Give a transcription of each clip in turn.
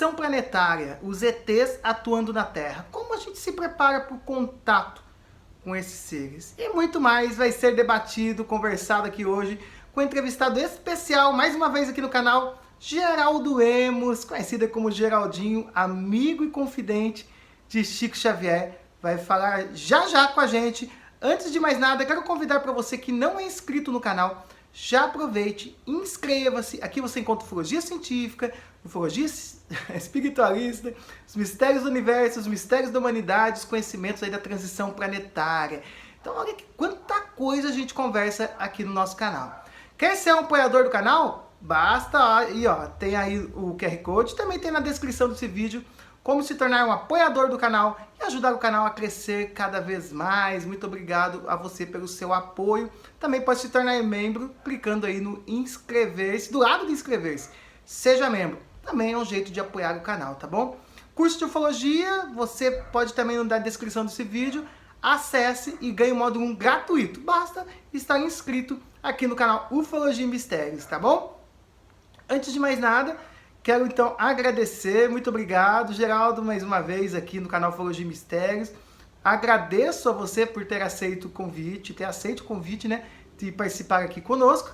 transição planetária, os ETs atuando na Terra. Como a gente se prepara para o contato com esses seres? E muito mais vai ser debatido, conversado aqui hoje com um entrevistado especial, mais uma vez aqui no canal, Geraldo Lemos, conhecido como Geraldinho, amigo e confidente de Chico Xavier. Vai falar já já com a gente. Antes de mais nada, quero convidar para você que não é inscrito no canal, já aproveite, inscreva-se. Aqui você encontra ufologia científica, ufologia espiritualista, os mistérios do universo, os mistérios da humanidade, os conhecimentos aí da transição planetária. Então olha que quanta coisa a gente conversa aqui no nosso canal. Quer ser um apoiador do canal? Basta, aí ó, tem aí o QR Code, também tem na descrição desse vídeo como se tornar um apoiador do canal e ajudar o canal a crescer cada vez mais. Muito obrigado a você pelo seu apoio. Também pode se tornar membro clicando aí no inscrever-se, do lado de inscrever-se. Seja membro. Também é um jeito de apoiar o canal, tá bom? Curso de ufologia, você pode também na descrição desse vídeo. Acesse e ganhe o módulo 1 gratuito. Basta estar inscrito aqui no canal Ufologia e Mistérios, tá bom? Antes de mais nada, quero então agradecer, muito obrigado, Geraldo, mais uma vez aqui no canal Ufologia e Mistérios. Agradeço a você por ter aceito o convite, né, de participar aqui conosco.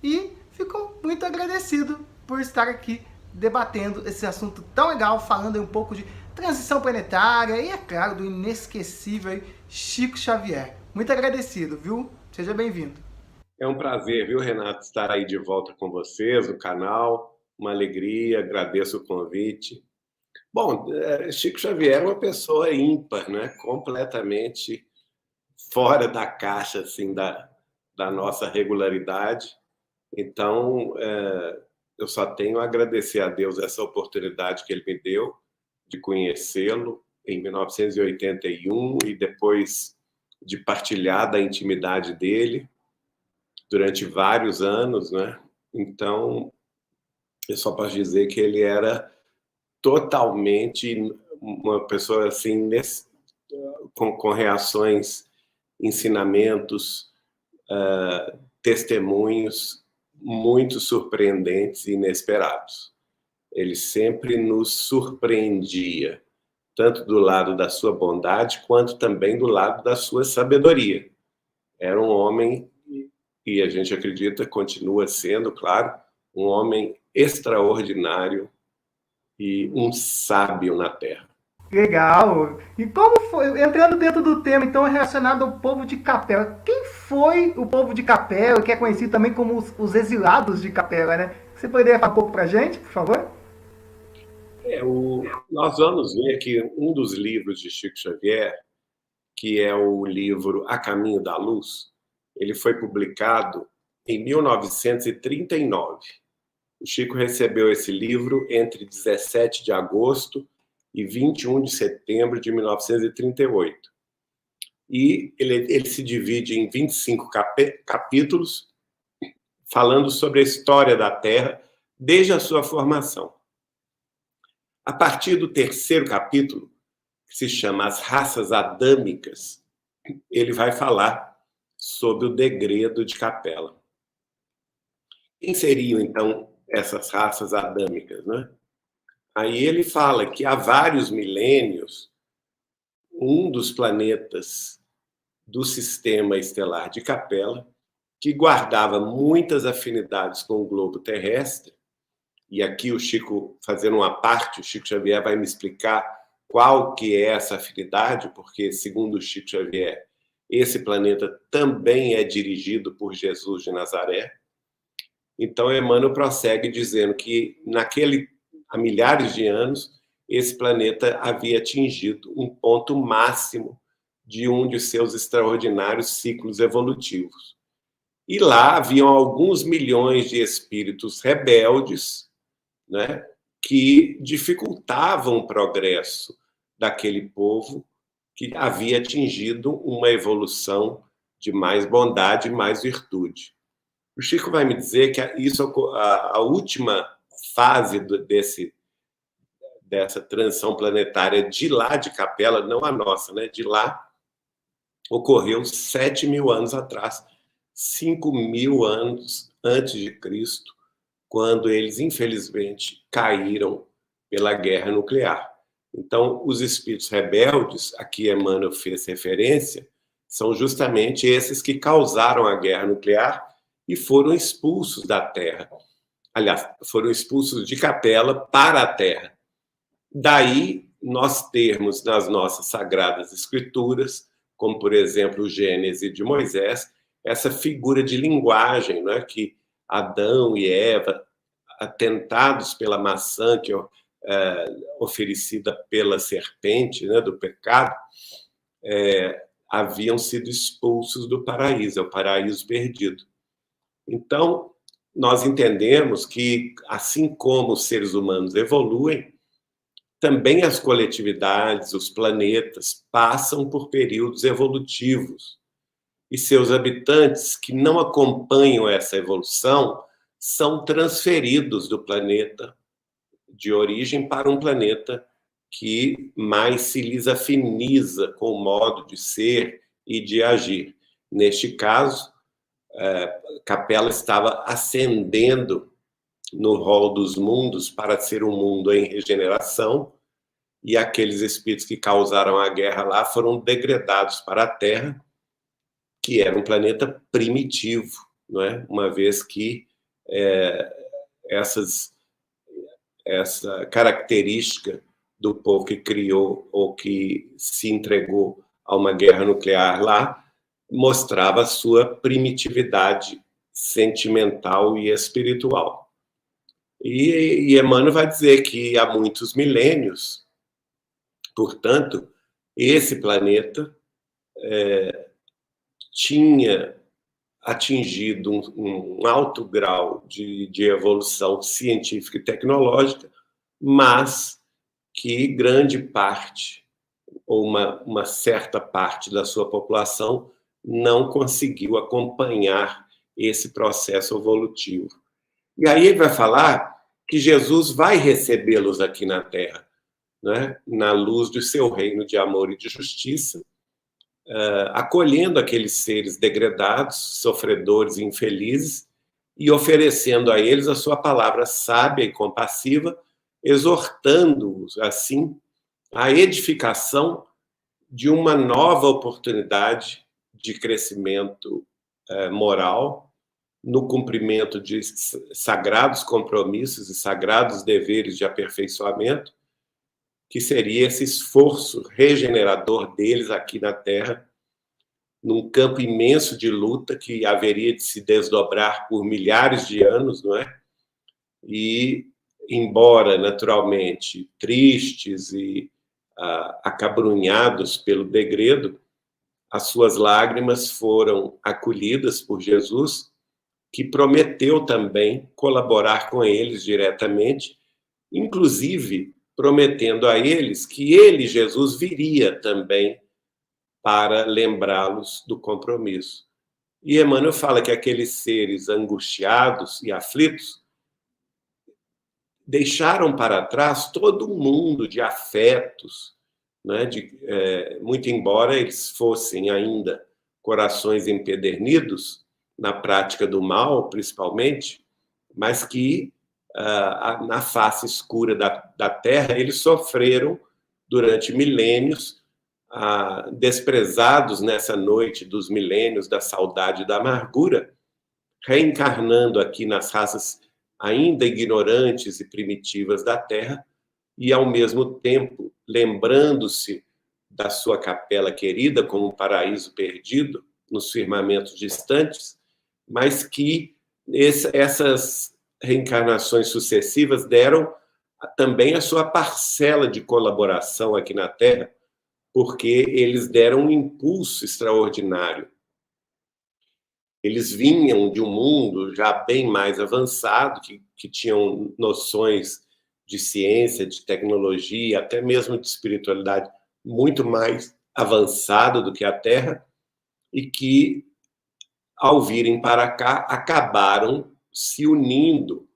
E fico muito agradecido por estar aqui debatendo esse assunto tão legal, falando um pouco de transição planetária e, é claro, do inesquecível aí, Chico Xavier. Muito agradecido, viu? Seja bem-vindo. É um prazer, viu, Renato, estar aí de volta com vocês no canal. Uma alegria, agradeço o convite. Bom, Chico Xavier é uma pessoa ímpar, né? Completamente fora da caixa assim, da nossa regularidade. Então, eu só tenho a agradecer a Deus essa oportunidade que ele me deu de conhecê-lo em 1981 e depois de partilhar da intimidade dele durante vários anos, né? Então, eu só posso dizer que ele era totalmente uma pessoa assim com reações, ensinamentos, testemunhos muito surpreendentes e inesperados. Ele sempre nos surpreendia, tanto do lado da sua bondade, quanto também do lado da sua sabedoria. Era um homem, e a gente acredita, continua sendo, claro, um homem extraordinário e um sábio na Terra. Legal! E como foi, entrando dentro do tema, então, relacionado ao povo de Capela, quem foi o povo de Capela, que é conhecido também como os exilados de Capela, né? Você poderia falar um pouco pra gente, por favor? Nós vamos ver que um dos livros de Chico Xavier, que é o livro A Caminho da Luz, ele foi publicado em 1939. O Chico recebeu esse livro entre 17 de agosto e 21 de setembro de 1938. E ele se divide em 25 capítulos, falando sobre a história da Terra desde a sua formação. A partir do terceiro capítulo, que se chama As Raças Adâmicas, ele vai falar sobre o degredo de Capela. Quem seriam, então, essas raças adâmicas, né? Aí ele fala que há vários milênios, um dos planetas do sistema estelar de Capela, que guardava muitas afinidades com o globo terrestre, e aqui o Chico, fazendo uma parte, o Chico Xavier vai me explicar qual que é essa afinidade, porque, segundo o Chico Xavier, esse planeta também é dirigido por Jesus de Nazaré. Então, Emmanuel prossegue dizendo que, há milhares de anos, esse planeta havia atingido um ponto máximo de um de seus extraordinários ciclos evolutivos. E lá haviam alguns milhões de espíritos rebeldes, né, que dificultavam o progresso daquele povo que havia atingido uma evolução de mais bondade e mais virtude. O Chico vai me dizer que a última fase dessa transição planetária de lá de Capela, não a nossa, né, de lá, ocorreu 7.000 anos atrás, 5.000 anos antes de Cristo, quando eles, infelizmente, caíram pela guerra nuclear. Então, os espíritos rebeldes, a que Emmanuel fez referência, são justamente esses que causaram a guerra nuclear e foram expulsos da Terra. Aliás, foram expulsos de Capela para a Terra. Daí, nós termos nas nossas sagradas escrituras, como, por exemplo, o Gênesis de Moisés, essa figura de linguagem, né, que Adão e Eva, tentados pela maçã que oferecida pela serpente, né, do pecado, haviam sido expulsos do paraíso, é o paraíso perdido. Então, nós entendemos que, assim como os seres humanos evoluem, também as coletividades, os planetas, passam por períodos evolutivos. E seus habitantes, que não acompanham essa evolução, são transferidos do planeta de origem para um planeta que mais se lhes afiniza com o modo de ser e de agir. Neste caso, Capela estava ascendendo no rol dos mundos para ser um mundo em regeneração, e aqueles espíritos que causaram a guerra lá foram degradados para a Terra, que era um planeta primitivo, não é? Uma vez que essa característica do povo que criou ou que se entregou a uma guerra nuclear lá mostrava a sua primitividade sentimental e espiritual. E Emmanuel vai dizer que há muitos milênios, portanto, esse planeta tinha atingido um alto grau de evolução científica e tecnológica, mas que grande parte, ou uma certa parte da sua população, não conseguiu acompanhar esse processo evolutivo. E aí ele vai falar que Jesus vai recebê-los aqui na Terra, né? Na luz do seu reino de amor e de justiça, acolhendo aqueles seres degradados, sofredores e infelizes, e oferecendo a eles a sua palavra sábia e compassiva, exortando-os, assim, à edificação de uma nova oportunidade de crescimento moral, no cumprimento de sagrados compromissos e sagrados deveres de aperfeiçoamento, que seria esse esforço regenerador deles aqui na Terra, num campo imenso de luta que haveria de se desdobrar por milhares de anos, não é? E, embora naturalmente tristes e acabrunhados pelo degredo, as suas lágrimas foram acolhidas por Jesus, que prometeu também colaborar com eles diretamente, inclusive prometendo a eles que ele, Jesus, viria também para lembrá-los do compromisso. E Emmanuel fala que aqueles seres angustiados e aflitos deixaram para trás todo um mundo de afetos, né, muito embora eles fossem ainda corações empedernidos, na prática do mal, principalmente, mas que na face escura da Terra, eles sofreram durante milênios, desprezados nessa noite dos milênios da saudade e da amargura, reencarnando aqui nas raças ainda ignorantes e primitivas da Terra, e, ao mesmo tempo, lembrando-se da sua capela querida como um paraíso perdido nos firmamentos distantes, mas que essas reencarnações sucessivas deram também a sua parcela de colaboração aqui na Terra, porque eles deram um impulso extraordinário. Eles vinham de um mundo já bem mais avançado, que tinham noções de ciência, de tecnologia, até mesmo de espiritualidade muito mais avançado do que a Terra, e que, ao virem para cá, acabaram se unindo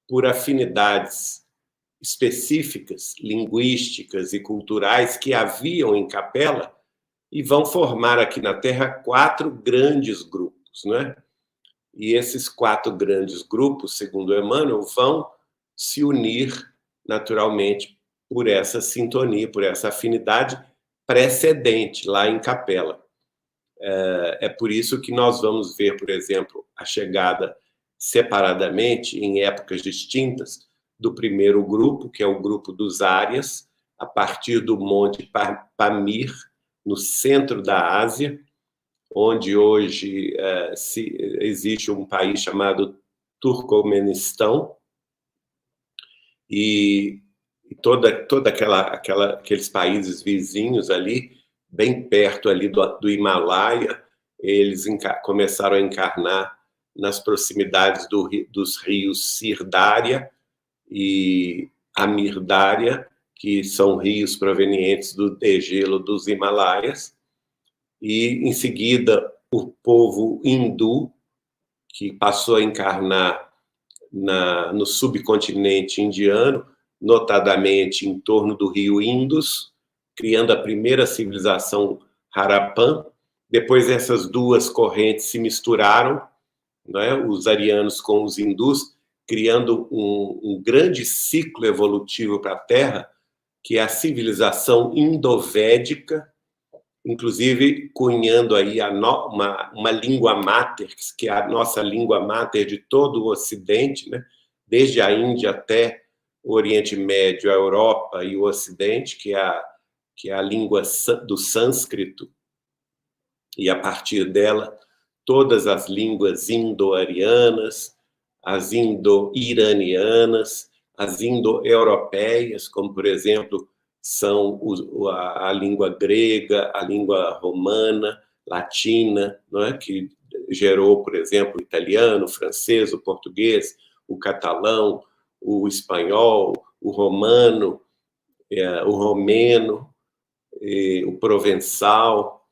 por afinidades específicas, linguísticas e culturais que haviam em Capela, e vão formar aqui na Terra 4 grandes grupos, não é? E esses 4 grandes grupos, segundo Emmanuel, vão se unir naturalmente, por essa sintonia, por essa afinidade precedente lá em Capela. É por isso que nós vamos ver, por exemplo, a chegada separadamente, em épocas distintas, do primeiro grupo, que é o grupo dos Árias, a partir do Monte Pamir, no centro da Ásia, onde hoje existe um país chamado Turcomenistão, e toda aqueles países vizinhos ali, bem perto ali do Himalaia, eles começaram a encarnar nas proximidades dos rios Sirdária e Amirdária, que são rios provenientes do degelo dos Himalaias, e em seguida o povo hindu, que passou a encarnar no subcontinente indiano, notadamente em torno do rio Indus, criando a primeira civilização Harappan. Depois essas duas correntes se misturaram, né, os arianos com os hindus, criando um grande ciclo evolutivo para a Terra, que é a civilização indovédica, inclusive cunhando aí uma língua máter, que é a nossa língua máter de todo o Ocidente, né? Desde a Índia até o Oriente Médio, a Europa e o Ocidente, que é a língua do sânscrito, e a partir dela todas as línguas indo-arianas, as indo-iranianas, as indo-europeias, como, por exemplo, são a língua grega, a língua romana, latina, não é? Que gerou, por exemplo, o italiano, o francês, o português, o catalão, o espanhol, o romano, o romeno, o provençal,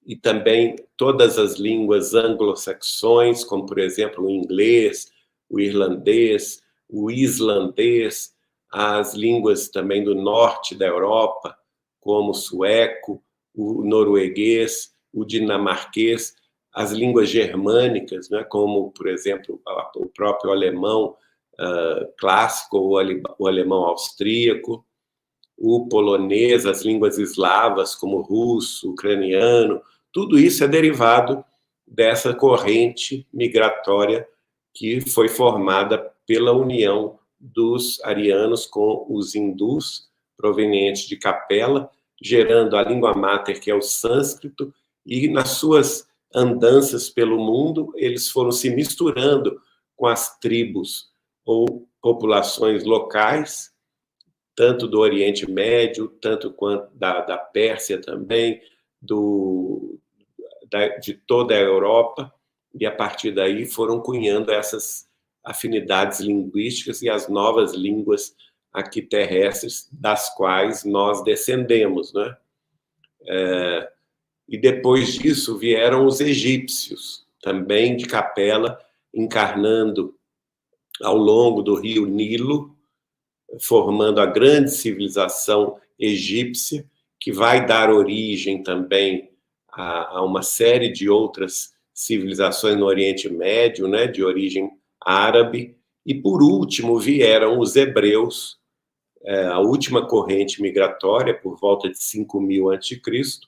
e também todas as línguas anglo-saxões, como, por exemplo, o inglês, o irlandês, o islandês, as línguas também do norte da Europa, como o sueco, o norueguês, o dinamarquês, as línguas germânicas, né, como, por exemplo, o próprio alemão clássico, o alemão austríaco, o polonês, as línguas eslavas, como o russo, o ucraniano, tudo isso é derivado dessa corrente migratória que foi formada pela união dos arianos com os hindus, provenientes de Capela, gerando a língua máter, que é o sânscrito, e nas suas andanças pelo mundo, eles foram se misturando com as tribos ou populações locais, tanto do Oriente Médio, tanto quanto da Pérsia também, de toda a Europa, e a partir daí foram cunhando essas afinidades linguísticas e as novas línguas aqui terrestres, das quais nós descendemos, né? E depois disso vieram os egípcios, também de Capela, encarnando ao longo do rio Nilo, formando a grande civilização egípcia, que vai dar origem também a uma série de outras civilizações no Oriente Médio, né, de origem árabe, e por último vieram os hebreus, a última corrente migratória, por volta de 5.000 a.C.,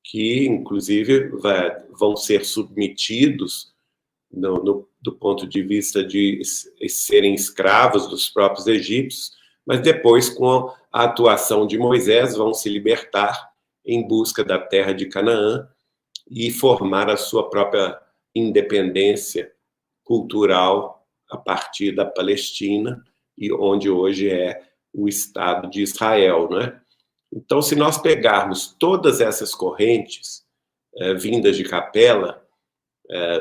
que inclusive vão ser submetidos do ponto de vista de serem escravos dos próprios egípcios, mas depois, com a atuação de Moisés, vão se libertar em busca da terra de Canaã e formar a sua própria independência cultural a partir da Palestina, e onde hoje é o Estado de Israel, né? Então, se nós pegarmos todas essas correntes vindas de Capela,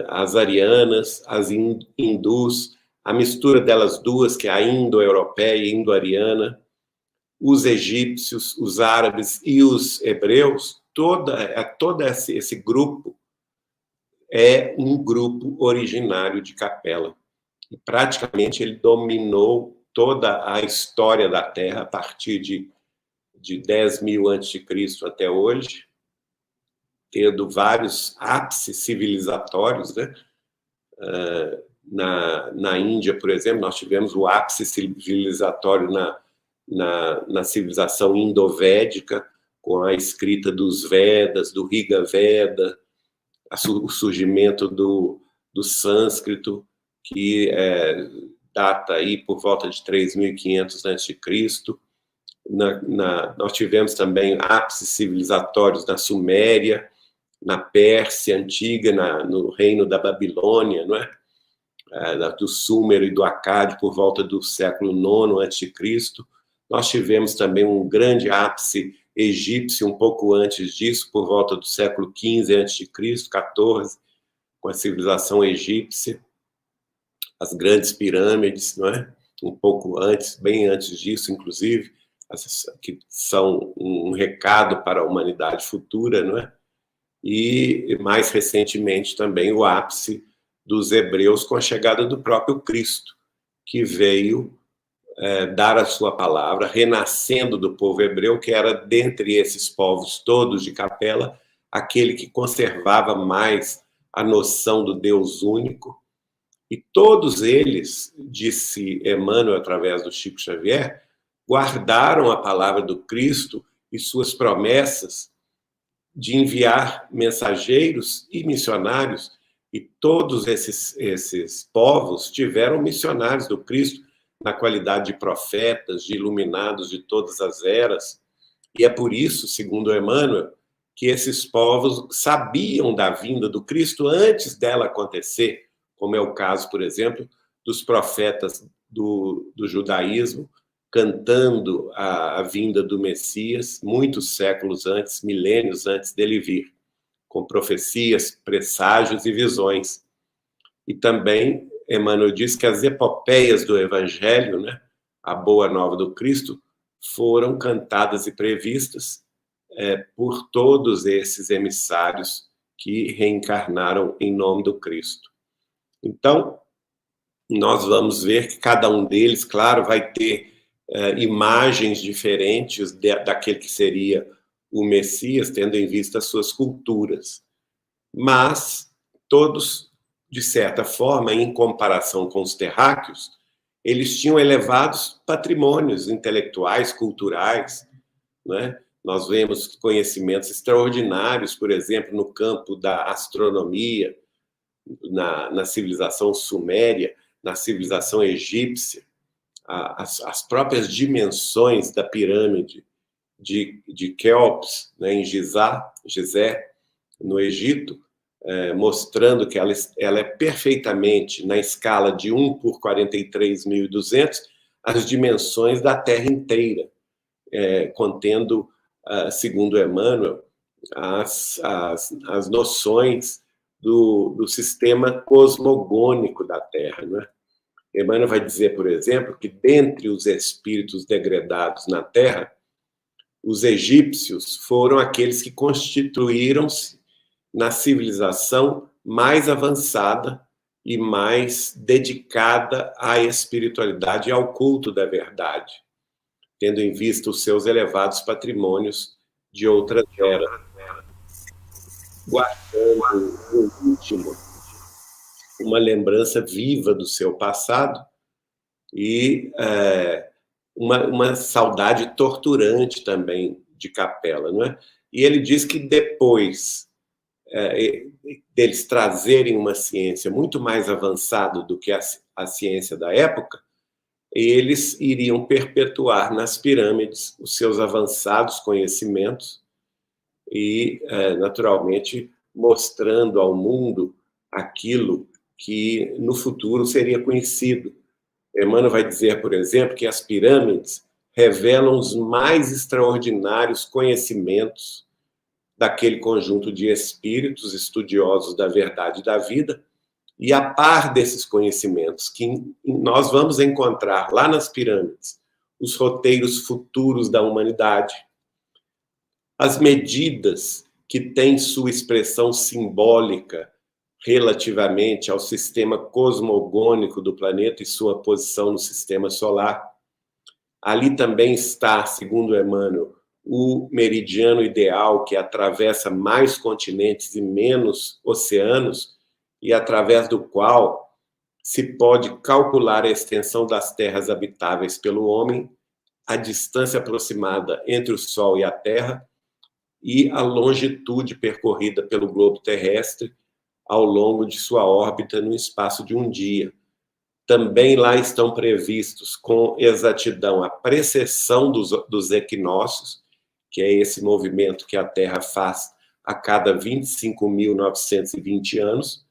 as arianas, as hindus, a mistura delas duas, que é a indo-europeia e indo-ariana, os egípcios, os árabes e os hebreus, todo esse grupo é um grupo originário de Capela. E praticamente ele dominou toda a história da Terra a partir de 10.000 a.C. até hoje, tendo vários ápices civilizatórios, né? Na Índia, por exemplo, nós tivemos o ápice civilizatório na civilização indo-védica, com a escrita dos Vedas, do Riga Veda, o surgimento do sânscrito, que data aí por volta de 3.500 a.C. Nós tivemos também ápices civilizatórios na Suméria, na Pérsia Antiga, no reino da Babilônia, não é? Do Súmero e do Acádio, por volta do século IX a.C. Nós tivemos também um grande ápice egípcio, um pouco antes disso, por volta do século XV a.C., XIV, com a civilização egípcia, as grandes pirâmides, não é? Um pouco antes, bem antes disso, inclusive, que são um recado para a humanidade futura, não é? E, mais recentemente, também o ápice dos hebreus com a chegada do próprio Cristo, que veio dar a sua palavra, renascendo do povo hebreu, que era, dentre esses povos todos de Capela, aquele que conservava mais a noção do Deus único. E todos eles, disse Emmanuel através do Chico Xavier, guardaram a palavra do Cristo e suas promessas de enviar mensageiros e missionários, e todos esses povos tiveram missionários do Cristo na qualidade de profetas, de iluminados de todas as eras, e é por isso, segundo Emmanuel, que esses povos sabiam da vinda do Cristo antes dela acontecer, como é o caso, por exemplo, dos profetas do judaísmo, cantando a vinda do Messias, muitos séculos antes, milênios antes dele vir, com profecias, presságios e visões. E também, Emmanuel diz que as epopeias do Evangelho, né, a Boa Nova do Cristo, foram cantadas e previstas por todos esses emissários que reencarnaram em nome do Cristo. Então, nós vamos ver que cada um deles, claro, vai ter imagens diferentes daquele que seria o Messias, tendo em vista as suas culturas. Mas todos, de certa forma, em comparação com os terráqueos, eles tinham elevados patrimônios intelectuais, culturais, né? Nós vemos conhecimentos extraordinários, por exemplo, no campo da astronomia, na civilização suméria, na civilização egípcia, as próprias dimensões da pirâmide de Quéops, né, em Gizé, no Egito, mostrando que ela é perfeitamente, na escala de 1 por 43.200, as dimensões da Terra inteira, contendo, segundo Emmanuel, as noções do sistema cosmogônico da Terra, né? Emmanuel vai dizer, por exemplo, que dentre os espíritos degredados na Terra, os egípcios foram aqueles que constituíram-se na civilização mais avançada e mais dedicada à espiritualidade e ao culto da verdade, tendo em vista os seus elevados patrimônios de outras eras, guardando no íntimo uma lembrança viva do seu passado e uma saudade torturante também de Capela, não é? E ele diz que depois deles trazerem uma ciência muito mais avançada do que a ciência da época, eles iriam perpetuar nas pirâmides os seus avançados conhecimentos e, naturalmente, mostrando ao mundo aquilo que no futuro seria conhecido. Emmanuel vai dizer, por exemplo, que as pirâmides revelam os mais extraordinários conhecimentos daquele conjunto de espíritos estudiosos da verdade e da vida, e a par desses conhecimentos que nós vamos encontrar lá nas pirâmides, os roteiros futuros da humanidade, as medidas que têm sua expressão simbólica relativamente ao sistema cosmogônico do planeta e sua posição no sistema solar. Ali também está, segundo Emmanuel, o meridiano ideal que atravessa mais continentes e menos oceanos e através do qual se pode calcular a extensão das terras habitáveis pelo homem a distância aproximada entre o Sol e a Terra e a longitude percorrida pelo globo terrestre ao longo de sua órbita no espaço de um dia. Também lá estão previstos com exatidão a precessão dos equinócios, que é esse movimento que a Terra faz a cada 25.920 anos,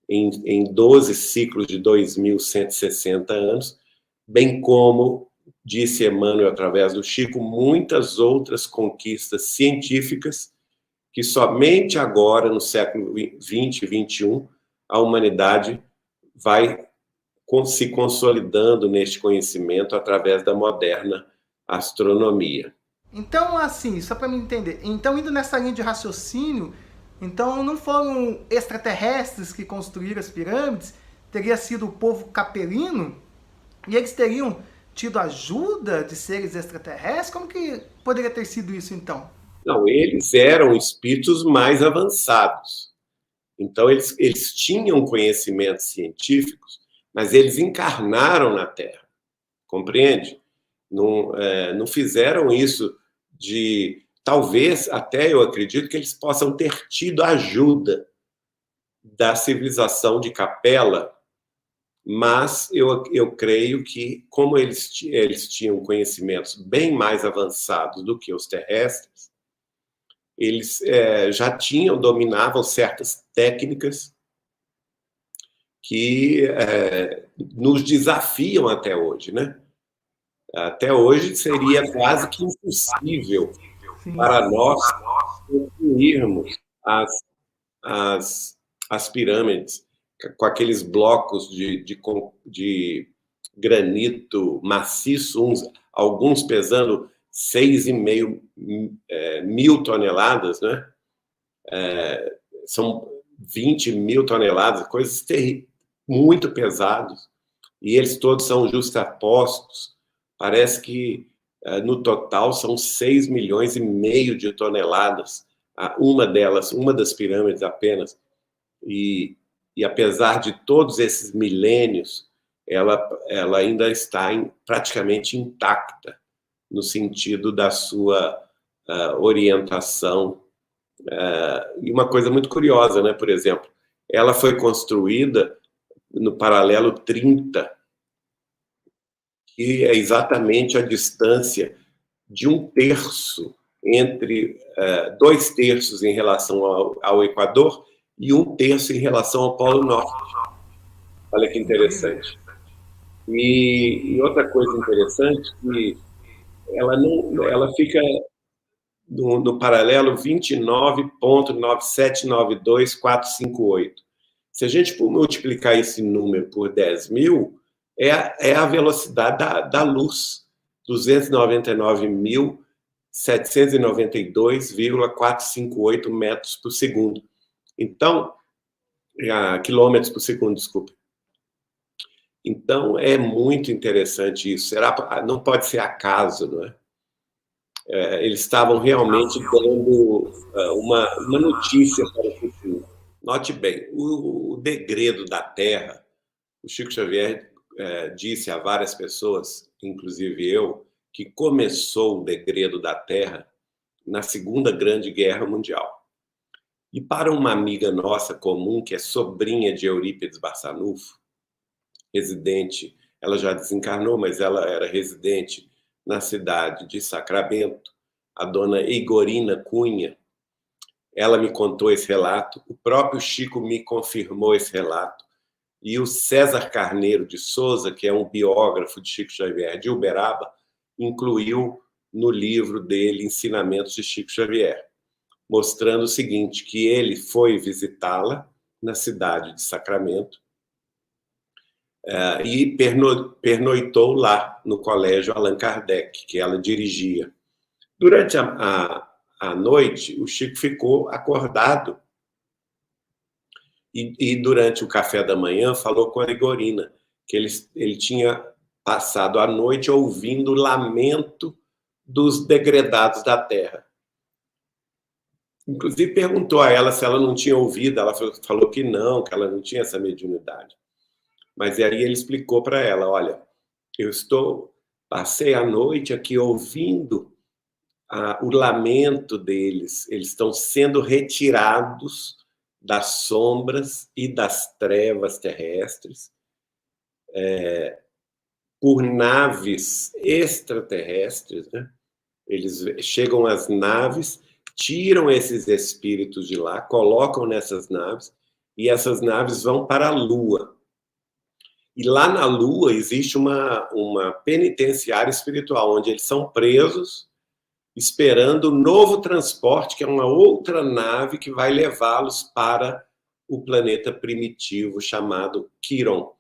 em 12 ciclos de 2.160 anos, bem como, disse Emmanuel através do Chico, muitas outras conquistas científicas que somente agora, no século XX e XXI, a humanidade vai se consolidando neste conhecimento através da moderna astronomia. Então, assim, só para me entender, então indo nessa linha de raciocínio, então não foram extraterrestres que construíram as pirâmides, teria sido o povo capelino, e eles teriam tido ajuda de seres extraterrestres? Como que poderia ter sido isso, então? Não, eles eram espíritos mais avançados. Então, eles tinham conhecimentos científicos, mas eles encarnaram na Terra, compreende? Não fizeram isso de... Talvez, até eu acredito, que eles possam ter tido ajuda da civilização de Capela, mas eu creio que, como eles tinham conhecimentos bem mais avançados do que os terrestres, eles já dominavam certas técnicas que nos desafiam até hoje, né? Até hoje seria quase que impossível para nós construirmos as pirâmides com aqueles blocos de granito maciço, alguns pesando 6,5 mil toneladas, né? São 20 mil toneladas, coisas muito pesadas, e eles todos são justapostos. Parece que no total são 6,5 milhões de toneladas, uma das pirâmides apenas. E apesar de todos esses milênios, ela ainda está praticamente intacta, no sentido da sua orientação. E uma coisa muito curiosa, né? Por exemplo, ela foi construída no paralelo 30, que é exatamente a distância de 1/3 entre 2/3 em relação ao Equador e 1/3 em relação ao Polo Norte. Olha que interessante. E outra coisa interessante, que ela fica no paralelo 29,9792458. Se a gente multiplicar esse número por 10.000, é a velocidade da luz, 299.792,458 metros por segundo. Então, quilômetros por segundo, desculpa. Então, é muito interessante isso. Não pode ser acaso, não é? Eles estavam realmente dando uma notícia para o futuro. Note bem, o degredo da Terra, o Chico Xavier disse a várias pessoas, inclusive eu, que começou o degredo da Terra na Segunda Grande Guerra Mundial. E para uma amiga nossa comum, que é sobrinha de Eurípides Barçanufo, residente, ela já desencarnou, mas ela era residente na cidade de Sacramento, a dona Igorina Cunha, ela me contou esse relato, o próprio Chico me confirmou esse relato, e o César Carneiro de Souza, que é um biógrafo de Chico Xavier de Uberaba, incluiu no livro dele Ensinamentos de Chico Xavier, mostrando o seguinte, que ele foi visitá-la na cidade de Sacramento e pernoitou lá no colégio Allan Kardec, que ela dirigia. Durante a noite, o Chico ficou acordado e durante o café da manhã falou com a Igorina, que ele tinha passado a noite ouvindo o lamento dos degredados da Terra. Inclusive perguntou a ela se ela não tinha ouvido, ela falou que ela não tinha essa mediunidade. Mas aí ele explicou para ela, olha, eu estou Passei a noite aqui ouvindo o lamento deles. Eles estão sendo retirados das sombras e das trevas terrestres por naves extraterrestres, né? Eles chegam às naves, tiram esses espíritos de lá, colocam nessas naves, e essas naves vão para a Lua. E lá na Lua existe uma penitenciária espiritual, onde eles são presos, esperando o novo transporte, que é uma outra nave que vai levá-los para o planeta primitivo chamado Quiron,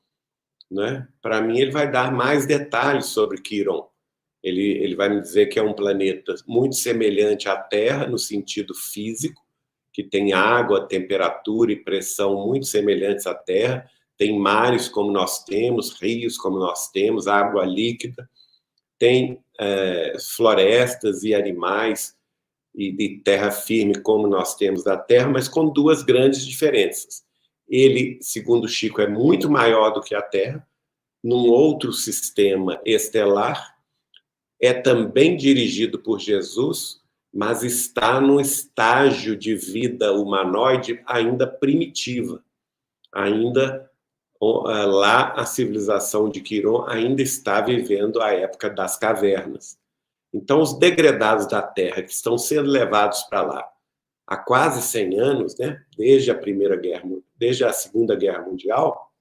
né? Para mim, ele vai dar mais detalhes sobre Quiron. Ele vai me dizer que é um planeta muito semelhante à Terra, no sentido físico, que tem água, temperatura e pressão muito semelhantes à Terra, tem mares como nós temos, rios como nós temos, água líquida, tem florestas e animais e de terra firme como nós temos da Terra, mas com duas grandes diferenças. Ele, segundo o Chico, é muito maior do que a Terra, num outro sistema estelar, é também dirigido por Jesus, mas está num estágio de vida humanoide ainda primitiva. Ainda lá a civilização de Quiron ainda está vivendo a época das cavernas. Então os degredados da Terra que estão sendo levados para lá há quase 100 anos, né, desde a Segunda Guerra Mundial,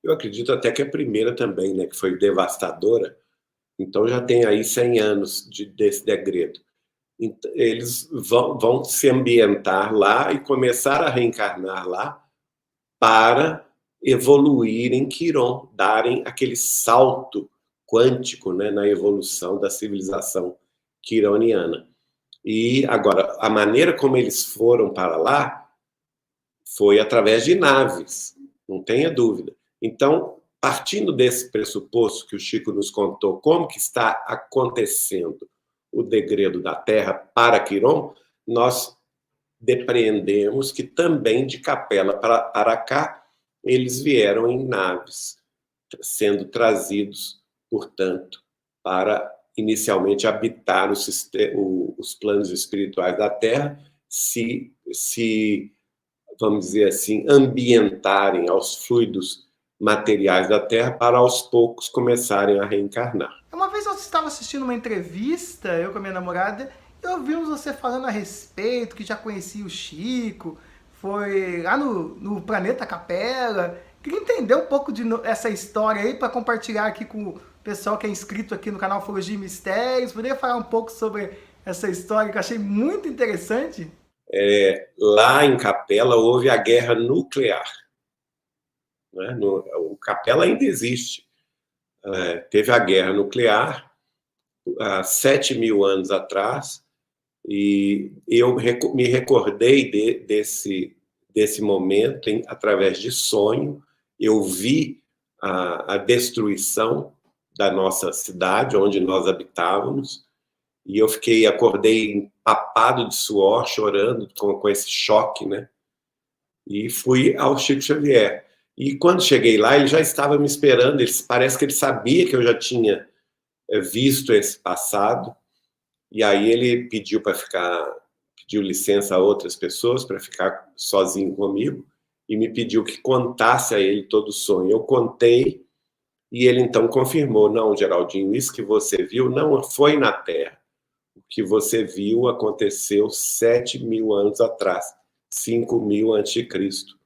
eu acredito até que a primeira também, né, que foi devastadora. Então já tem aí 100 anos desse degredo. Eles vão se ambientar lá e começar a reencarnar lá para evoluir em Quiron, darem aquele salto quântico, né, na evolução da civilização quironiana. E agora, a maneira como eles foram para lá foi através de naves, não tenha dúvida. Então, partindo desse pressuposto que o Chico nos contou, como que está acontecendo o degredo da Terra para Quiron, nós depreendemos que também de Capela para cá, eles vieram em naves, sendo trazidos, portanto, para inicialmente habitar os planos espirituais da Terra, vamos dizer assim, ambientarem aos fluidos materiais da Terra para aos poucos começarem a reencarnar. Uma vez eu estava assistindo uma entrevista, eu com a minha namorada, e ouvimos você falando a respeito, que já conhecia o Chico, foi lá no Planeta Capela. Queria entender um pouco essa história aí para compartilhar aqui com o pessoal que é inscrito aqui no canal Ufologia e Mistérios. Poderia falar um pouco sobre essa história que eu achei muito interessante? Lá em Capela houve a guerra nuclear. Né? O Capela ainda existe. Teve a guerra nuclear há 7.000 anos atrás, e eu me recordei desse momento através de sonho. Eu vi a destruição da nossa cidade, onde nós habitávamos, e eu acordei empapado de suor, chorando com esse choque, né? E fui ao Chico Xavier. E quando cheguei lá, ele já estava me esperando, parece que ele sabia que eu já tinha visto esse passado, e aí ele pediu licença a outras pessoas para ficar sozinho comigo, e me pediu que contasse a ele todo o sonho. Eu contei, e ele então confirmou: não, Geraldinho, isso que você viu não foi na Terra. O que você viu aconteceu 7.000 anos atrás, 5.000 antes de Cristo.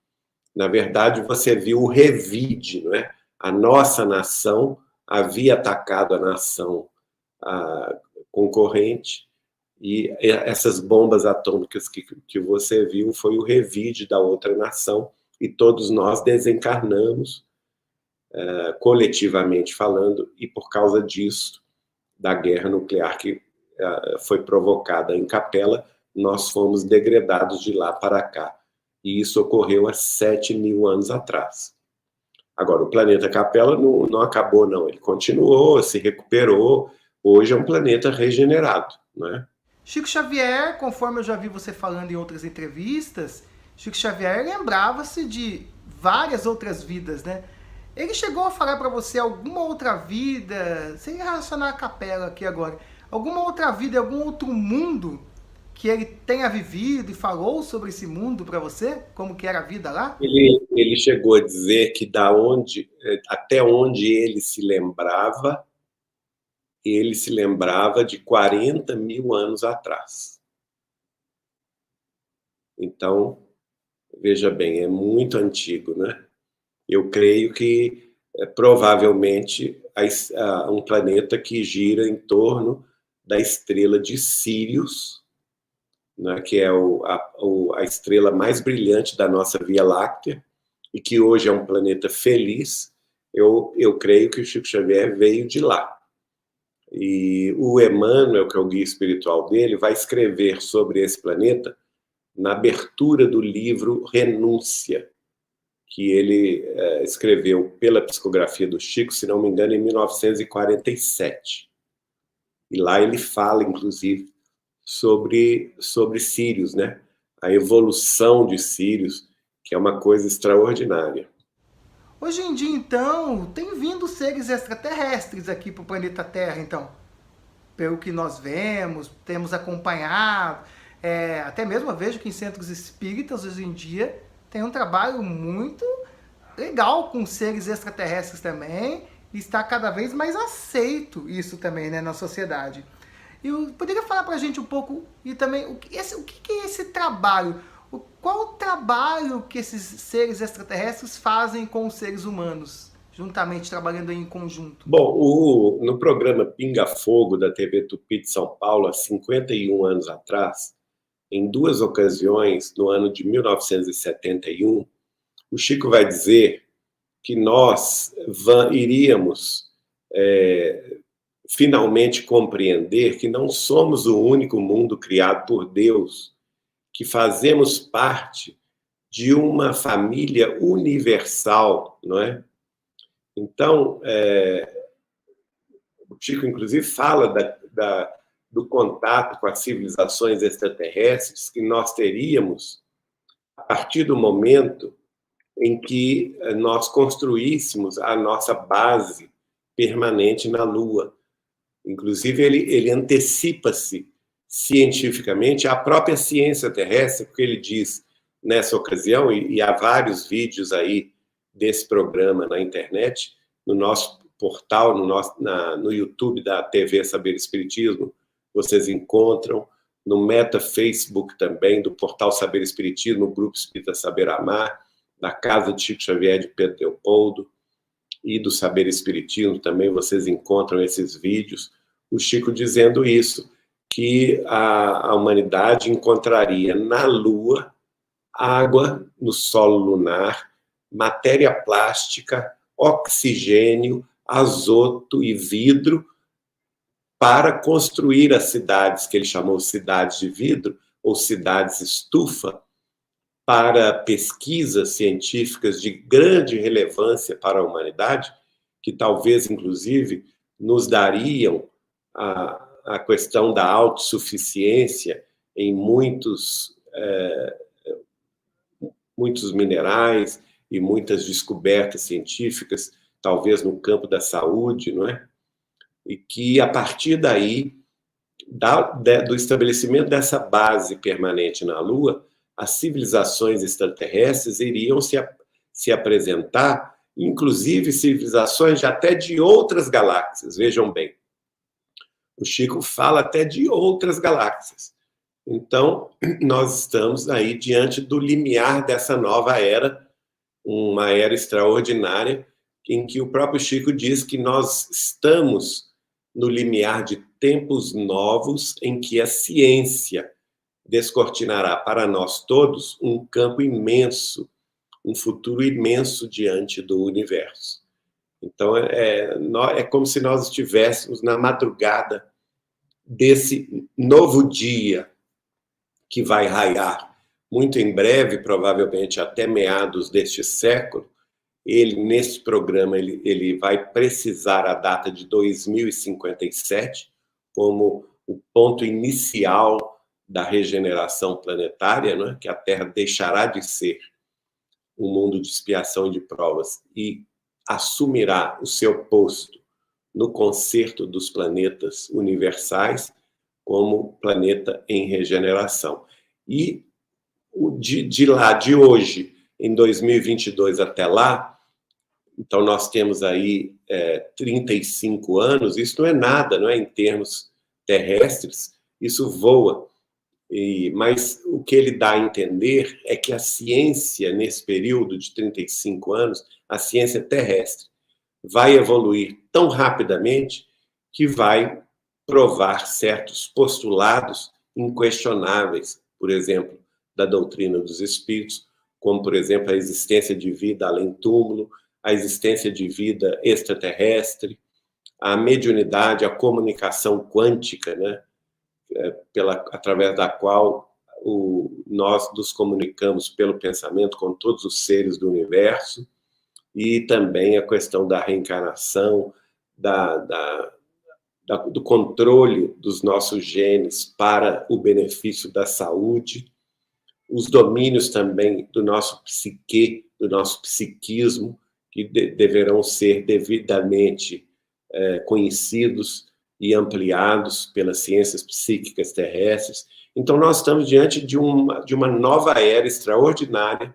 Na verdade, você viu o revide, não é? A nossa nação havia atacado a nação concorrente, e essas bombas atômicas que você viu foi o revide da outra nação, e todos nós desencarnamos, coletivamente falando, e por causa disso, da guerra nuclear que foi provocada em Capela, nós fomos degradados de lá para cá. E isso ocorreu há 7.000 anos atrás. Agora, o planeta Capela não acabou, não. Ele continuou, se recuperou. Hoje é um planeta regenerado, né? Chico Xavier, conforme eu já vi você falando em outras entrevistas, Chico Xavier lembrava-se de várias outras vidas, né? Ele chegou a falar para você alguma outra vida, sem relacionar a capela aqui agora, alguma outra vida, algum outro mundo que ele tenha vivido e falou sobre esse mundo para você? Como que era a vida lá? Ele chegou a dizer que até onde ele se lembrava de 40 mil anos atrás. Então, veja bem, é muito antigo, né? Eu creio que provavelmente um planeta que gira em torno da estrela de Sírius, né, que é a estrela mais brilhante da nossa Via Láctea, e que hoje é um planeta feliz. Eu creio que o Chico Xavier veio de lá. E o Emmanuel, que é o guia espiritual dele, vai escrever sobre esse planeta na abertura do livro Renúncia, que ele escreveu pela psicografia do Chico, se não me engano, em 1947. E lá ele fala, inclusive, sobre Sírios, né? A evolução de Sírios, que é uma coisa extraordinária. Hoje em dia, então, tem vindo seres extraterrestres aqui para o planeta Terra, então. Pelo que nós vemos, temos acompanhado, até mesmo eu vejo que em centros espíritas, hoje em dia, tem um trabalho muito legal com seres extraterrestres também, e está cada vez mais aceito isso também, né, na sociedade. E poderia falar para a gente um pouco, e também, o que é esse trabalho? Qual o trabalho que esses seres extraterrestres fazem com os seres humanos, juntamente, trabalhando em conjunto? Bom, no programa Pinga Fogo da TV Tupi de São Paulo, há 51 anos atrás, em duas ocasiões, no ano de 1971, o Chico vai dizer que nós iríamos finalmente compreender que não somos o único mundo criado por Deus, que fazemos parte de uma família universal, não é? Então, o Chico, inclusive, fala do contato com as civilizações extraterrestres que nós teríamos a partir do momento em que nós construíssemos a nossa base permanente na Lua. Inclusive, ele antecipa-se cientificamente à própria ciência terrestre, porque ele diz, nessa ocasião, e há vários vídeos aí desse programa na internet, no nosso portal, no YouTube da TV Saber Espiritismo, vocês encontram, no Meta Facebook também, do portal Saber Espiritismo, o Grupo Espírita Saber Amar, da Casa de Chico Xavier de Pedro Leopoldo, e do Saber Espiritismo também vocês encontram esses vídeos, o Chico dizendo isso, que a humanidade encontraria na Lua água no solo lunar, matéria plástica, oxigênio, azoto e vidro para construir as cidades que ele chamou cidades de vidro ou cidades estufa, para pesquisas científicas de grande relevância para a humanidade, que talvez, inclusive, nos dariam a questão da autossuficiência em muitos minerais e muitas descobertas científicas, talvez no campo da saúde, não é? E que, a partir daí, do estabelecimento dessa base permanente na Lua, as civilizações extraterrestres iriam se apresentar, inclusive civilizações até de outras galáxias. Vejam bem, o Chico fala até de outras galáxias. Então, nós estamos aí diante do limiar dessa nova era, uma era extraordinária, em que o próprio Chico diz que nós estamos no limiar de tempos novos em que a ciência descortinará para nós todos um campo imenso, um futuro imenso diante do universo. Então, é como se nós estivéssemos na madrugada desse novo dia que vai raiar muito em breve, provavelmente até meados deste século. Nesse programa, ele vai precisar a data de 2057 como o ponto inicial da regeneração planetária, né? Que a Terra deixará de ser um mundo de expiação e de provas e assumirá o seu posto no concerto dos planetas universais como planeta em regeneração. E de lá, de hoje, em 2022 até lá, então nós temos aí 35 anos, isso não é nada, não é em termos terrestres, isso voa. Mas o que ele dá a entender é que a ciência, nesse período de 35 anos, a ciência terrestre, vai evoluir tão rapidamente que vai provar certos postulados inquestionáveis, por exemplo, da doutrina dos espíritos, como, por exemplo, a existência de vida além túmulo, a existência de vida extraterrestre, a mediunidade, a comunicação quântica, né, através da qual nós nos comunicamos pelo pensamento com todos os seres do universo, e também a questão da reencarnação, do controle dos nossos genes para o benefício da saúde, os domínios também do nosso psique, do nosso psiquismo, que deverão ser devidamente conhecidos e ampliados pelas ciências psíquicas terrestres. Então, nós estamos diante de uma nova era extraordinária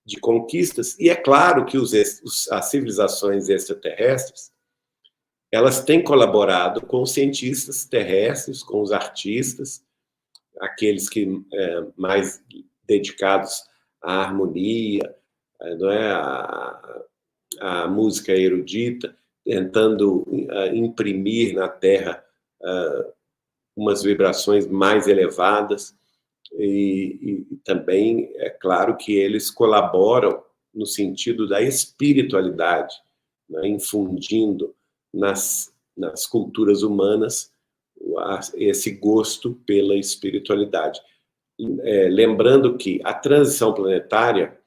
de conquistas, e é claro que as civilizações extraterrestres, elas têm colaborado com os cientistas terrestres, com os artistas, aqueles que mais dedicados à harmonia, não é, à música erudita, tentando imprimir na Terra umas vibrações mais elevadas, e também é claro que eles colaboram no sentido da espiritualidade, né, infundindo nas culturas humanas esse gosto pela espiritualidade. Lembrando que a transição planetária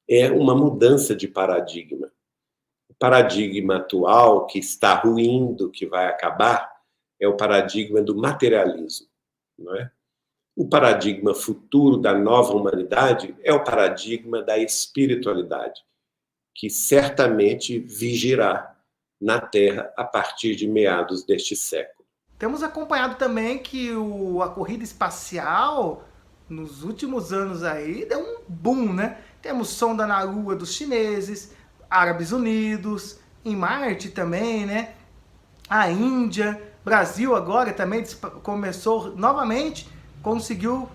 é uma mudança de paradigma. O paradigma atual, que está ruindo, que vai acabar, é o paradigma do materialismo, não é? O paradigma futuro da nova humanidade é o paradigma da espiritualidade, que certamente vigirá na Terra a partir de meados deste século. Temos acompanhado também que a corrida espacial, nos últimos anos aí, deu um boom, né? Temos sonda na Lua dos chineses, Árabes Unidos, em Marte também, né? A Índia, Brasil agora também começou novamente, conseguiu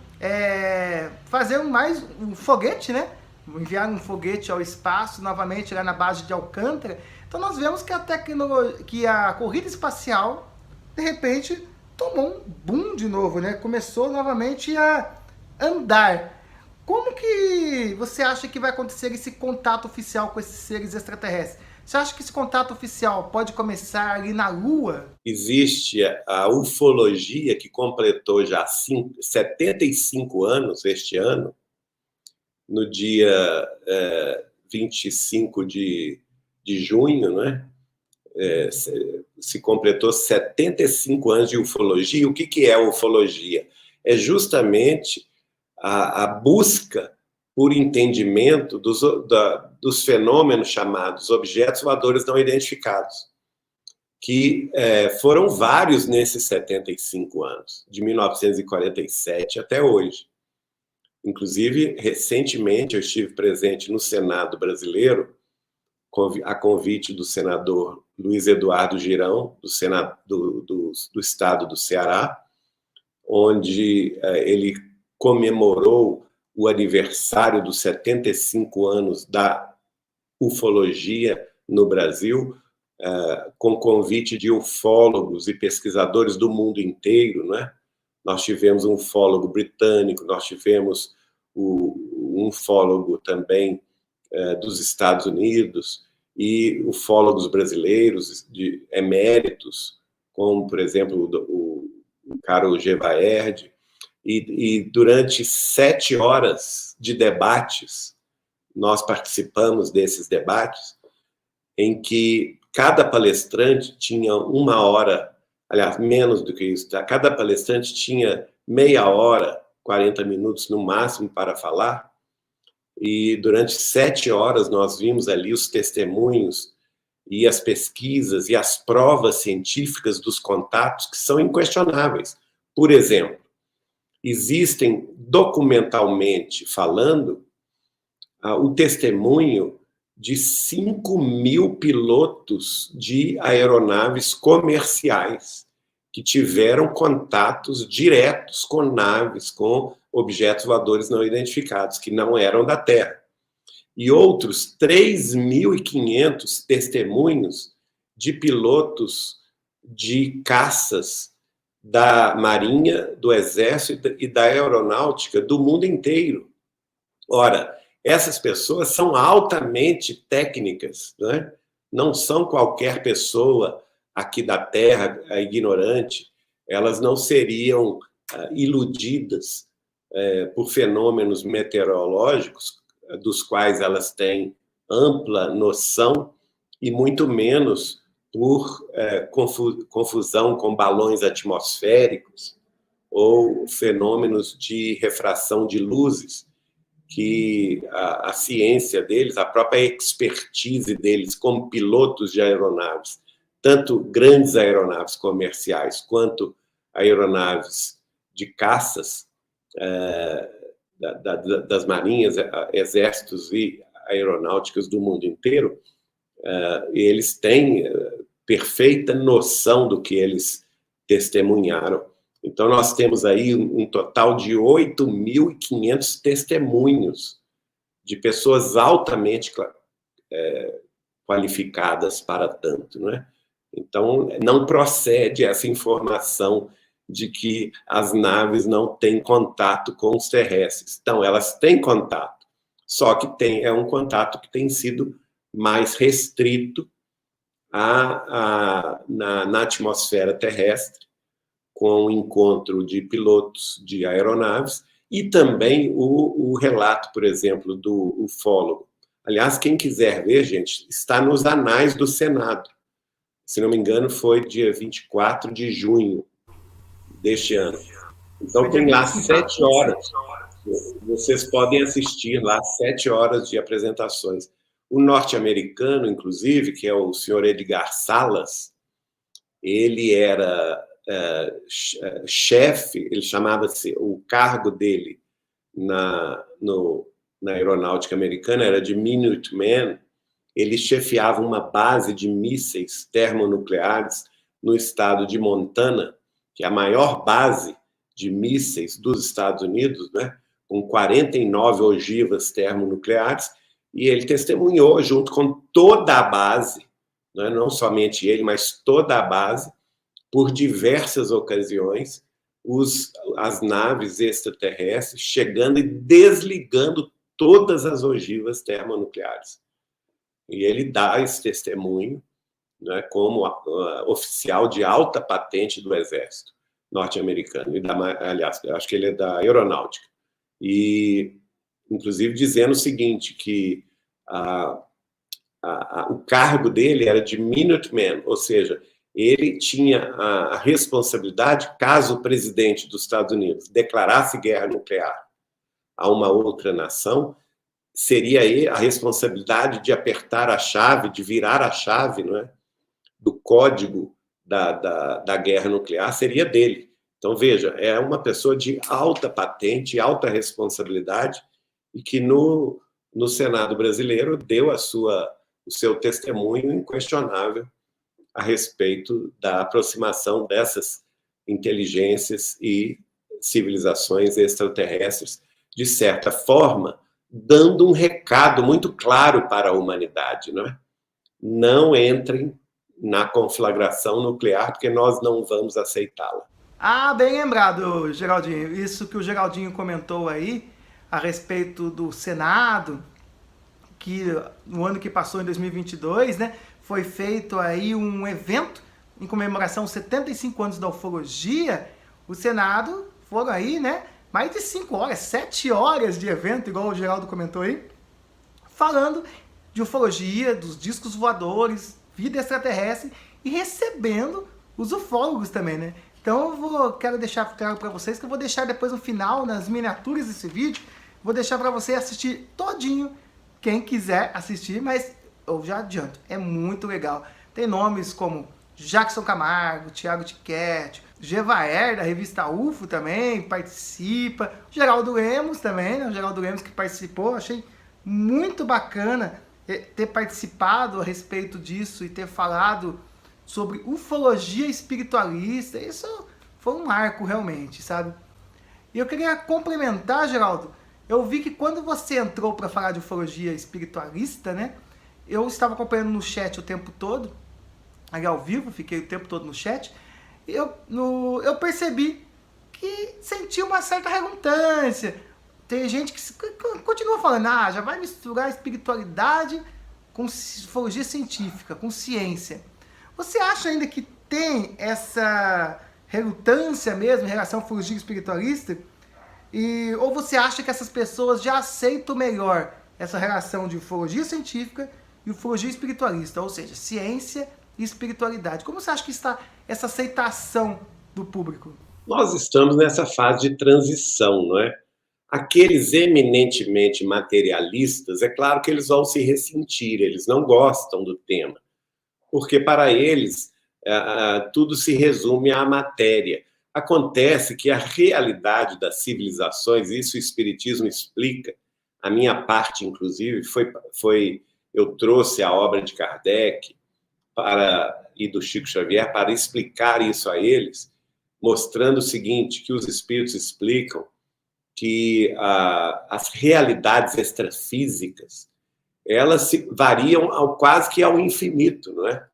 fazer mais um foguete, né? Enviar um foguete ao espaço novamente lá na base de Alcântara. Então nós vemos que a corrida espacial, de repente, tomou um boom de novo, né? Começou novamente a andar. Como que você acha que vai acontecer esse contato oficial com esses seres extraterrestres? Você acha que esse contato oficial pode começar ali na Lua? Existe a ufologia, que completou já 75 anos este ano, no dia 25 de junho, né? Se completou 75 anos de ufologia. O que é a ufologia? É justamente a busca por entendimento dos fenômenos chamados objetos voadores não identificados, que foram vários nesses 75 anos, de 1947 até hoje. Inclusive, recentemente, eu estive presente no Senado brasileiro, a convite do senador Luiz Eduardo Girão, do estado do Ceará, onde ele comemorou o aniversário dos 75 anos da ufologia no Brasil, com convite de ufólogos e pesquisadores do mundo inteiro, né? Nós tivemos um ufólogo britânico, nós tivemos um ufólogo também dos Estados Unidos, e ufólogos brasileiros de eméritos, como, por exemplo, o Carol Gevaerd, e durante 7 horas de debates, nós participamos desses debates, em que cada palestrante tinha 1 hora, aliás, menos do que isso, cada palestrante tinha meia hora, 40 minutos no máximo para falar, e durante 7 horas nós vimos ali os testemunhos e as pesquisas e as provas científicas dos contatos que são inquestionáveis. Por exemplo, existem, documentalmente falando, o testemunho de 5.000 pilotos de aeronaves comerciais que tiveram contatos diretos com naves, com objetos voadores não identificados, que não eram da Terra. E outros 3.500 testemunhos de pilotos de caças da Marinha, do Exército e da Aeronáutica do mundo inteiro. Ora, essas pessoas são altamente técnicas, né? Não são qualquer pessoa aqui da Terra, ignorante. Elas não seriam iludidas por fenômenos meteorológicos, dos quais elas têm ampla noção, e muito menos por confusão com balões atmosféricos ou fenômenos de refração de luzes, que a ciência deles, a própria expertise deles como pilotos de aeronaves, tanto grandes aeronaves comerciais quanto aeronaves de caças, das marinhas, exércitos e aeronáuticas do mundo inteiro, eles têm perfeita noção do que eles testemunharam. Então, nós temos aí um total de 8.500 testemunhos de pessoas altamente qualificadas para tanto, não é? Então, não procede essa informação de que as naves não têm contato com os terrestres. Então, elas têm contato, só que é um contato que tem sido mais restrito na atmosfera terrestre, com o encontro de pilotos de aeronaves e também o relato, por exemplo, do ufólogo. Aliás, quem quiser ver, gente, está nos anais do Senado. Se não me engano, foi dia 24 de junho deste ano. Então, tem lá 7 horas. Vocês podem assistir lá 7 horas de apresentações. O norte-americano, inclusive, que é o senhor Edgar Salas, ele era chefe, ele chamava-se, o cargo dele na aeronáutica americana era de Minuteman. Ele chefiava uma base de mísseis termonucleares no estado de Montana, que é a maior base de mísseis dos Estados Unidos, né, com 49 ogivas termonucleares, e ele testemunhou, junto com toda a base, né, não somente ele, mas toda a base, por diversas ocasiões, as naves extraterrestres chegando e desligando todas as ogivas termonucleares. E ele dá esse testemunho, né, como oficial de alta patente do Exército norte-americano. Aliás, acho que ele é da Aeronáutica. E, inclusive, dizendo o seguinte, que o cargo dele era de Minuteman, ou seja, ele tinha a responsabilidade, caso o presidente dos Estados Unidos declarasse guerra nuclear a uma outra nação, seria a responsabilidade de apertar a chave, de virar a chave, não é, do código da guerra nuclear, seria dele. Então, veja, é uma pessoa de alta patente, alta responsabilidade, e que no Senado brasileiro deu o seu testemunho inquestionável a respeito da aproximação dessas inteligências e civilizações extraterrestres, de certa forma, dando um recado muito claro para a humanidade, não é? Não entrem na conflagração nuclear, porque nós não vamos aceitá-la. Ah, bem lembrado, Geraldinho. Isso que o Geraldinho comentou aí, a respeito do Senado, que no ano que passou, em 2022, né, foi feito aí um evento em comemoração aos 75 anos da ufologia. O Senado foram aí, né, mais de 5 horas, 7 horas de evento, igual o Geraldo comentou aí, falando de ufologia, dos discos voadores, vida extraterrestre, e recebendo os ufólogos também, né? Então quero deixar claro para vocês que eu vou deixar depois no final, nas miniaturas desse vídeo, vou deixar para você assistir todinho, quem quiser assistir, mas eu já adianto, é muito legal. Tem nomes como Jackson Camargo, Thiago Tiquete, Gevaer, da revista UFO também, participa. Geraldo Lemos também, né? O Geraldo Lemos que participou, achei muito bacana ter participado a respeito disso e ter falado sobre ufologia espiritualista. Isso foi um marco realmente, sabe? E eu queria complementar, Geraldo, eu vi que quando você entrou para falar de ufologia espiritualista, né? Eu estava acompanhando no chat o tempo todo, ali ao vivo, fiquei o tempo todo no chat, e eu percebi que senti uma certa relutância. Tem gente que continua falando, já vai misturar espiritualidade com ufologia científica, com ciência. Você acha ainda que tem essa relutância mesmo em relação à ufologia espiritualista? Ou você acha que essas pessoas já aceitam melhor essa relação de ufologia científica e ufologia espiritualista, ou seja, ciência e espiritualidade? Como você acha que está essa aceitação do público? Nós estamos nessa fase de transição, não é? Aqueles eminentemente materialistas, é claro que eles vão se ressentir, eles não gostam do tema, porque para eles tudo se resume à matéria. Acontece que a realidade das civilizações, isso o Espiritismo explica, a minha parte, inclusive, eu trouxe a obra de Kardec e do Chico Xavier para explicar isso a eles, mostrando o seguinte, que os espíritos explicam que as realidades extrafísicas, elas variam quase que ao infinito, não é?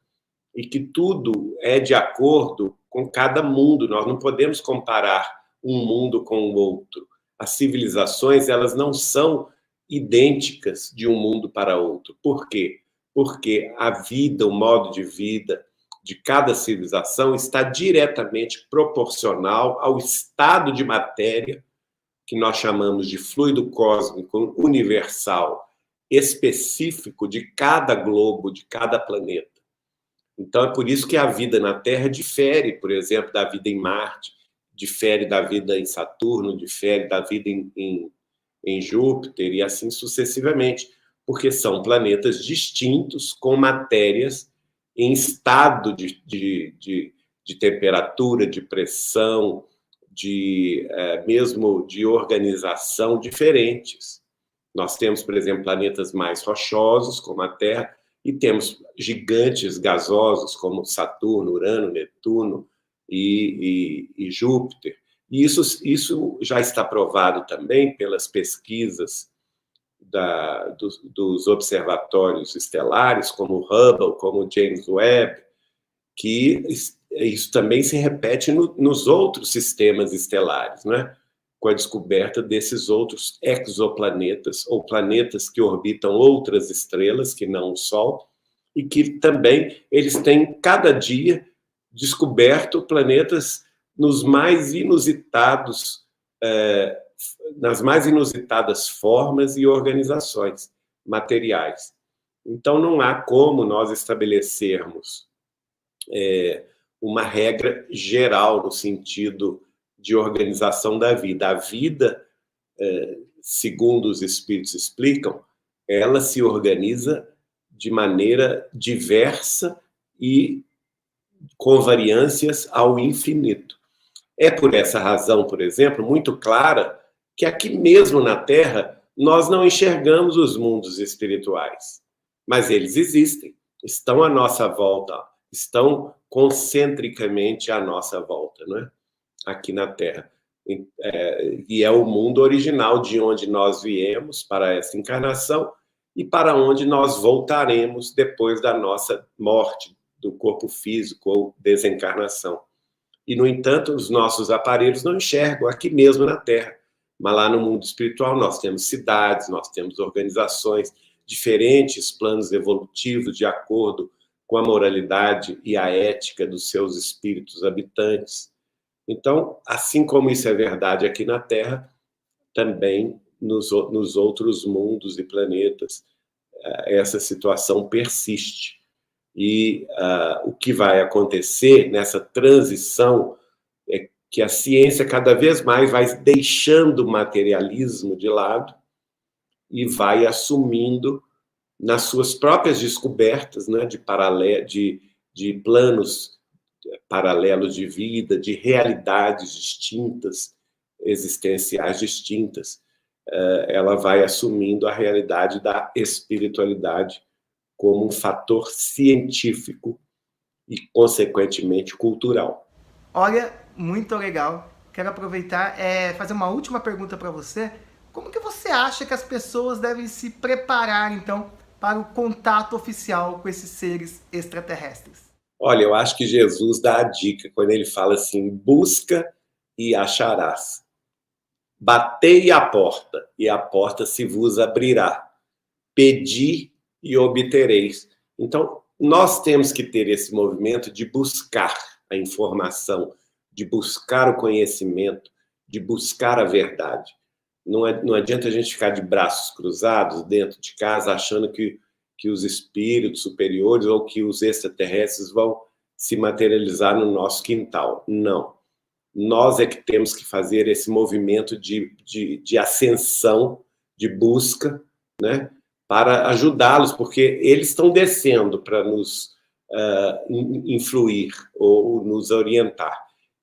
E que tudo é de acordo com cada mundo. Nós não podemos comparar um mundo com o outro. As civilizações, elas não são idênticas de um mundo para outro. Por quê? Porque a vida, o modo de vida de cada civilização está diretamente proporcional ao estado de matéria que nós chamamos de fluido cósmico universal, específico de cada globo, de cada planeta. Então, é por isso que a vida na Terra difere, por exemplo, da vida em Marte, difere da vida em Saturno, difere da vida em Júpiter, e assim sucessivamente, porque são planetas distintos, com matérias em estado de temperatura, de pressão, mesmo de organização diferentes. Nós temos, por exemplo, planetas mais rochosos, como a Terra, e temos gigantes gasosos, como Saturno, Urano, Netuno e Júpiter. E isso já está provado também pelas pesquisas dos observatórios estelares, como o Hubble, como o James Webb, que isso também se repete nos outros sistemas estelares, né? Com a descoberta desses outros exoplanetas, ou planetas que orbitam outras estrelas, que não o Sol, e que também eles têm, cada dia, descoberto planetas nos mais inusitados, nas mais inusitadas formas e organizações materiais. Então, não há como nós estabelecermos uma regra geral no sentido de organização da vida. A vida, segundo os espíritos explicam, ela se organiza de maneira diversa e com variâncias ao infinito. É por essa razão, por exemplo, muito clara, que aqui mesmo na Terra nós não enxergamos os mundos espirituais, mas eles existem, estão à nossa volta, estão concentricamente à nossa volta, não é? Aqui na Terra. E é o mundo original de onde nós viemos para essa encarnação e para onde nós voltaremos depois da nossa morte do corpo físico ou desencarnação. E, no entanto, os nossos aparelhos não enxergam aqui mesmo na Terra. Mas lá no mundo espiritual nós temos cidades, nós temos organizações, diferentes planos evolutivos de acordo com a moralidade e a ética dos seus espíritos habitantes. Então, assim como isso é verdade aqui na Terra, também nos outros mundos e planetas, essa situação persiste. E o que vai acontecer nessa transição é que a ciência cada vez mais vai deixando o materialismo de lado e vai assumindo nas suas próprias descobertas, né, de planos paralelos de vida, de realidades distintas, existenciais distintas, ela vai assumindo a realidade da espiritualidade como um fator científico e, consequentemente, cultural. Olha, muito legal. Quero aproveitar e fazer uma última pergunta para você. Como que você acha que as pessoas devem se preparar, então, para o contato oficial com esses seres extraterrestres? Olha, eu acho que Jesus dá a dica quando ele fala assim: busca e acharás. Batei e a porta se vos abrirá. Pedi e obtereis. Então, nós temos que ter esse movimento de buscar a informação, de buscar o conhecimento, de buscar a verdade. Não adianta a gente ficar de braços cruzados dentro de casa achando que os espíritos superiores ou que os extraterrestres vão se materializar no nosso quintal. Não. Nós é que temos que fazer esse movimento de ascensão, de busca, né, para ajudá-los, porque eles estão descendo para nos influir ou nos orientar.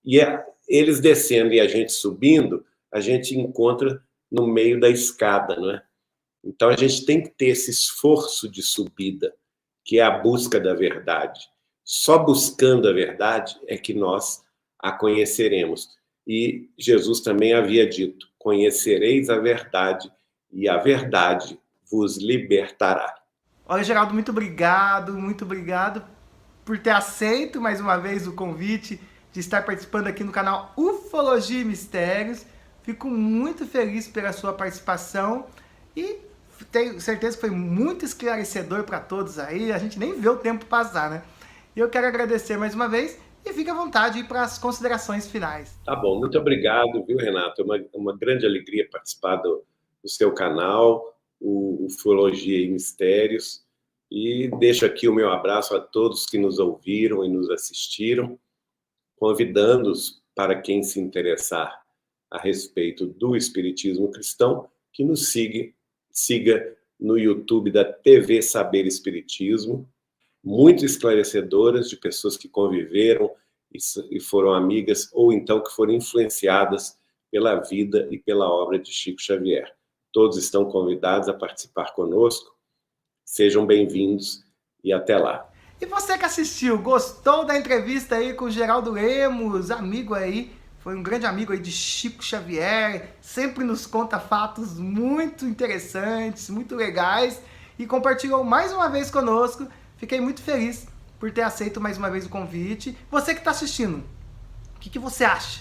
E eles descendo e a gente subindo, a gente encontra no meio da escada, não é? Então a gente tem que ter esse esforço de subida, que é a busca da verdade. Só buscando a verdade é que nós a conheceremos. E Jesus também havia dito: conhecereis a verdade, e a verdade vos libertará. Olha, Geraldo, muito obrigado por ter aceito mais uma vez o convite de estar participando aqui no canal Ufologia e Mistérios. Fico muito feliz pela sua participação e tenho certeza que foi muito esclarecedor para todos aí. A gente nem vê o tempo passar, né? E eu quero agradecer mais uma vez e fique à vontade para as considerações finais. Tá bom, muito obrigado, viu, Renato? É uma grande alegria participar do seu canal, o Ufologia e Mistérios. E deixo aqui o meu abraço a todos que nos ouviram e nos assistiram, convidando-os, para quem se interessar a respeito do Espiritismo Cristão, que nos siga no YouTube da TV Saber Espiritismo, muito esclarecedoras, de pessoas que conviveram e foram amigas, ou então que foram influenciadas pela vida e pela obra de Chico Xavier. Todos estão convidados a participar conosco. Sejam bem-vindos e até lá. E você que assistiu, gostou da entrevista aí com o Geraldo Lemos, amigo aí, foi um grande amigo aí de Chico Xavier, sempre nos conta fatos muito interessantes, muito legais, e compartilhou mais uma vez conosco. Fiquei muito feliz por ter aceito mais uma vez o convite. Você que está assistindo, o que você acha?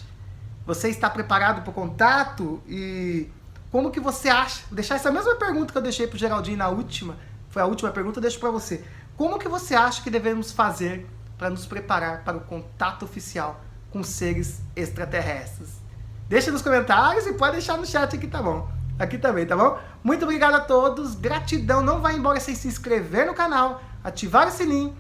Você está preparado para o contato? E como que você acha? Vou deixar essa mesma pergunta que eu deixei para o Geraldinho na última, foi a última pergunta, eu deixo para você. Como que você acha que devemos fazer para nos preparar para o contato oficial com seres extraterrestres? Deixa nos comentários e pode deixar no chat aqui, tá bom? Aqui também, tá bom? Muito obrigado a todos, gratidão, não vai embora sem se inscrever no canal, ativar o sininho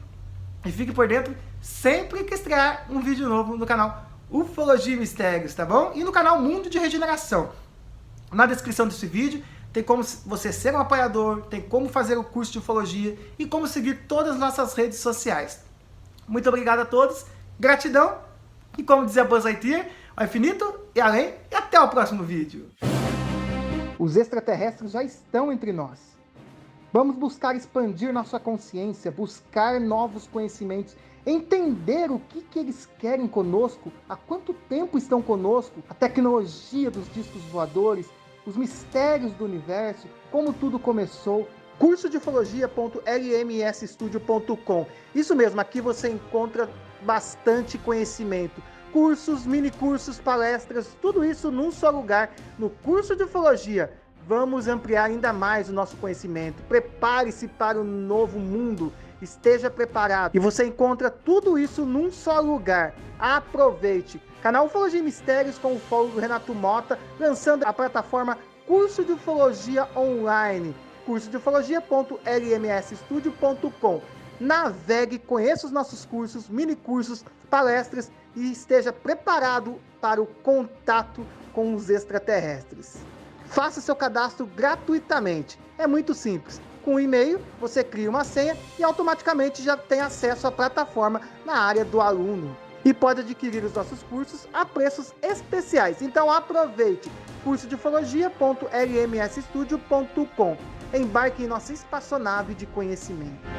e fique por dentro sempre que estrear um vídeo novo no canal Ufologia e Mistérios, tá bom? E no canal Mundo de Regeneração. Na descrição desse vídeo tem como você ser um apoiador, tem como fazer o curso de ufologia e como seguir todas as nossas redes sociais. Muito obrigado a todos, gratidão e, como dizia Buzz Lightyear, ao infinito e além, e até o próximo vídeo. Os extraterrestres já estão entre nós. Vamos buscar expandir nossa consciência, buscar novos conhecimentos, entender o que eles querem conosco, há quanto tempo estão conosco, a tecnologia dos discos voadores, os mistérios do universo, como tudo começou. Curso de ufologia.lmsstudio.com. Isso mesmo, aqui você encontra bastante conhecimento. Cursos, mini cursos, palestras, tudo isso num só lugar, no curso de ufologia. Vamos ampliar ainda mais o nosso conhecimento. Prepare-se para o novo mundo. Esteja preparado. E você encontra tudo isso num só lugar. Aproveite. Canal Ufologia e Mistérios com o ufólogo Renato Mota, lançando a plataforma Curso de Ufologia Online. Curso de ufologia.lmsstudio.com. Navegue, conheça os nossos cursos, mini cursos, palestras e esteja preparado para o contato com os extraterrestres. Faça seu cadastro gratuitamente. É muito simples. Com o e-mail, você cria uma senha e automaticamente já tem acesso à plataforma na área do aluno. E pode adquirir os nossos cursos a preços especiais. Então aproveite! cursodifologia.lmsstudio.com. Embarque em nossa espaçonave de conhecimento.